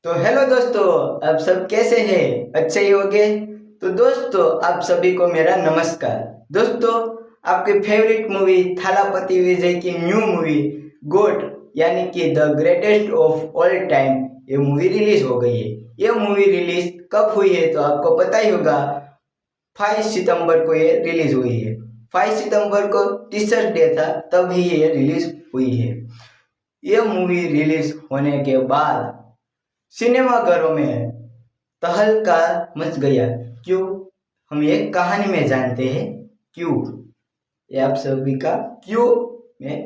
तो हेलो दोस्तों, आप सब कैसे हैं? अच्छे ही होंगे। तो दोस्तों, आप सभी को मेरा नमस्कार। दोस्तों, आपकी फेवरेट मूवी थालापति विजय की न्यू मूवी गोट यानी कि the greatest of all time ये मूवी रिलीज हो गई है। ये मूवी रिलीज कब हुई है तो आपको पता ही होगा। 5 सितंबर को ये रिलीज हुई है। 5 सितंबर को टीचर्स डे था, तभी ये रिलीज हुई है। ये मूवी रिलीज होने के बाद सिनेमाघरों में तहलका मच गया। क्यों? हम एक कहानी में जानते हैं क्यों। ये आप सभी का क्यों मैं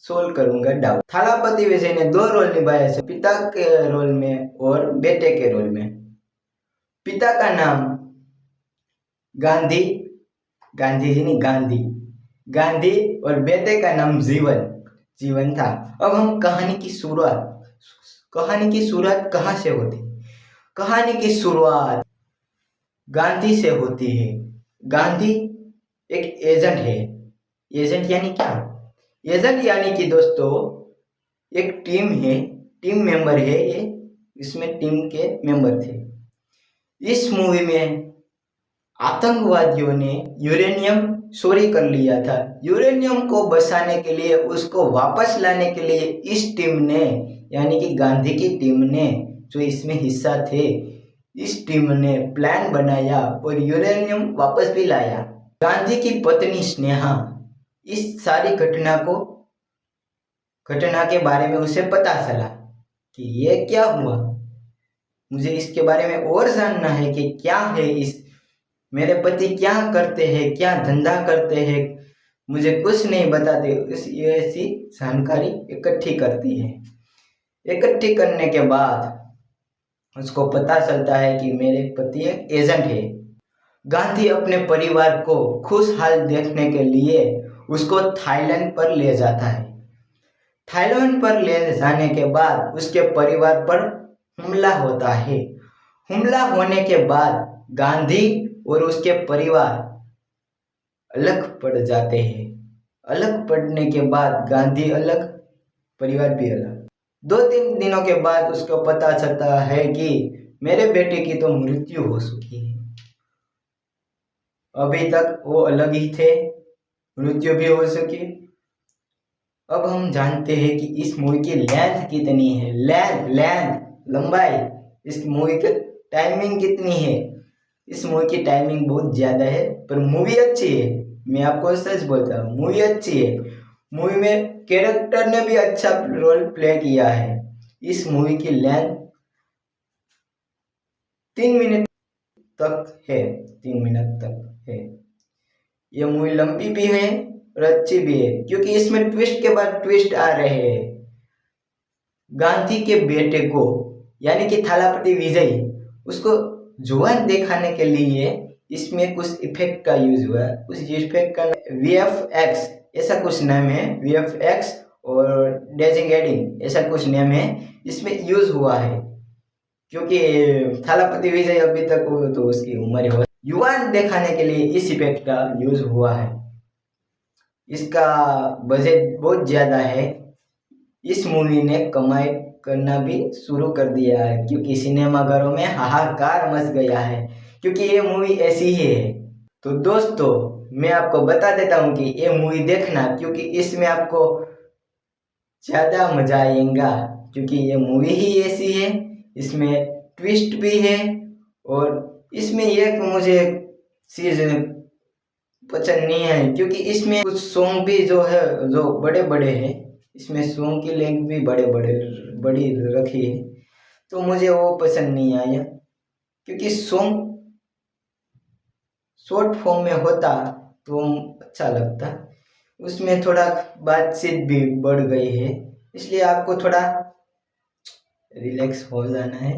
सोल्व करूंगा डाउट। थालापति विजय ने 2 रोल निभाए थे, पिता के रोल में और बेटे के रोल में। पिता का नाम गांधी गांधी जी नहीं गांधी गांधी और बेटे का नाम जीवन जीवन था। अब हम कहानी की शुरुआत कहाँ से होती? कहानी की शुरुआत गांधी से होती है। गांधी एक एजेंट है। एजेंट यानी क्या? एजेंट यानी कि दोस्तों एक टीम है, टीम मेंबर है ये। इसमें टीम के मेंबर थे। इस मूवी में आतंकवादियों ने यूरेनियम चोरी कर लिया था। यूरेनियम को बचाने के लिए, उसको वापस लाने के लिए इस टीम ने यानी कि गांधी की टीम ने, जो इसमें हिस्सा थे, इस टीम ने प्लान बनाया और यूरेनियम वापस भी लाया। गांधी की पत्नी स्नेहा इस सारी घटना के बारे में उसे पता चला कि ये क्या हुआ, मुझे इसके बारे में और जानना है कि क्या है इस, मेरे पति क्या करते हैं, क्या धंधा करते हैं, मुझे कुछ नहीं बताते। ये ऐसी जानकारी इकट्ठी करती है। इकट्ठी करने के बाद उसको पता चलता है कि मेरे पति एक एजेंट है। गांधी अपने परिवार को खुशहाल देखने के लिए उसको थाईलैंड पर ले जाता है। थाईलैंड पर ले जाने के बाद उसके परिवार पर हमला होता है। हमला होने के बाद गांधी और उसके परिवार अलग पड़ जाते हैं। अलग पड़ने के बाद गांधी अलग, परिवार भी अलग। 2-3 दिनों के बाद उसको पता चलता है कि मेरे बेटे की तो मृत्यु हो चुकी है। अभी तक वो अलग ही थे, मृत्यु भी हो चुकी। अब हम जानते हैं कि इस मूवी की लेंथ कितनी है। लंबाई, इस मूवी की टाइमिंग कितनी है। इस मूवी की टाइमिंग बहुत ज़्यादा है, पर मूवी अच्छी है। मैं आपको सच बोलता हूँ, मूवी अच्छी है। मूवी में कैरेक्टर ने भी अच्छा रोल प्ले किया है। इस मूवी की लेंथ 3 मिनट तक है, 3 मिनट तक है। ये मूवी लंबी भी है और अच्छी भी है, क्योंकि इसमें ट्विस्ट के बाद ट्विस्ट आ रहे हैं। गांधी के बेटे को यानी कि थालापति विजय, उसको जुबान दिखाने के लिए इसमें कुछ इफेक्ट का यूज हुआ है। उस इफेक्ट का VFX ऐसा कुछ नाम है, VFX और डेजिंग ऐसा कुछ नाम है, इसमें यूज हुआ है। क्योंकि थालापति विजय अभी तक तो उसकी उम्र हो, युवान दिखाने के लिए इस इफेक्ट का यूज हुआ है। इसका बजट बहुत ज़्यादा है। इस मूवी ने कमाई करना भी शुरू कर दिया है, क्योंकि सिनेमाघरों में हाहाकार मच गया है, क्योंकि ये मूवी ऐसी ही है। तो दोस्तों, मैं आपको बता देता हूँ कि ये मूवी देखना, क्योंकि इसमें आपको ज़्यादा मजा आएगा, क्योंकि ये मूवी ही ऐसी है। इसमें ट्विस्ट भी है और इसमें एक मुझे चीज़ पसंद नहीं है, क्योंकि इसमें कुछ सॉन्ग भी जो है जो बड़े बड़े हैं। इसमें सॉन्ग की लेंथ भी बड़ी रखी है, तो मुझे वो पसंद नहीं आया। क्योंकि सॉन्ग शॉर्ट फॉर्म में होता तो अच्छा लगता। उसमें थोड़ा बातचीत भी बढ़ गई है, इसलिए आपको थोड़ा रिलैक्स हो जाना है।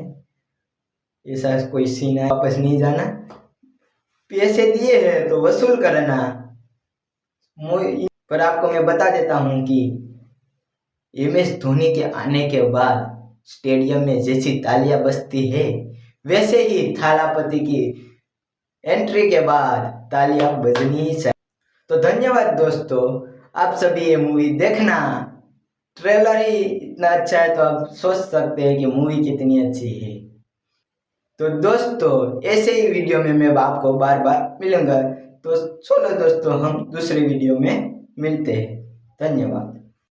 ऐसा कोई सीन है, वापस नहीं जाना। पैसे दिए हैं तो वसूल करना। पर आपको मैं बता देता हूँ कि MS धोनी के आने के बाद स्टेडियम में जैसी तालियां बजती है, वैसे ही थालापति की एंट्री के बाद तालियां बजनी ही चाहिए। तो धन्यवाद दोस्तों, आप सभी ये मूवी देखना। ट्रेलर ही इतना अच्छा है तो आप सोच सकते हैं कि मूवी कितनी अच्छी है। तो दोस्तों ऐसे ही वीडियो में मैं आपको बार बार मिलूंगा। तो चलो दोस्तों हम दूसरे वीडियो में मिलते हैं। धन्यवाद।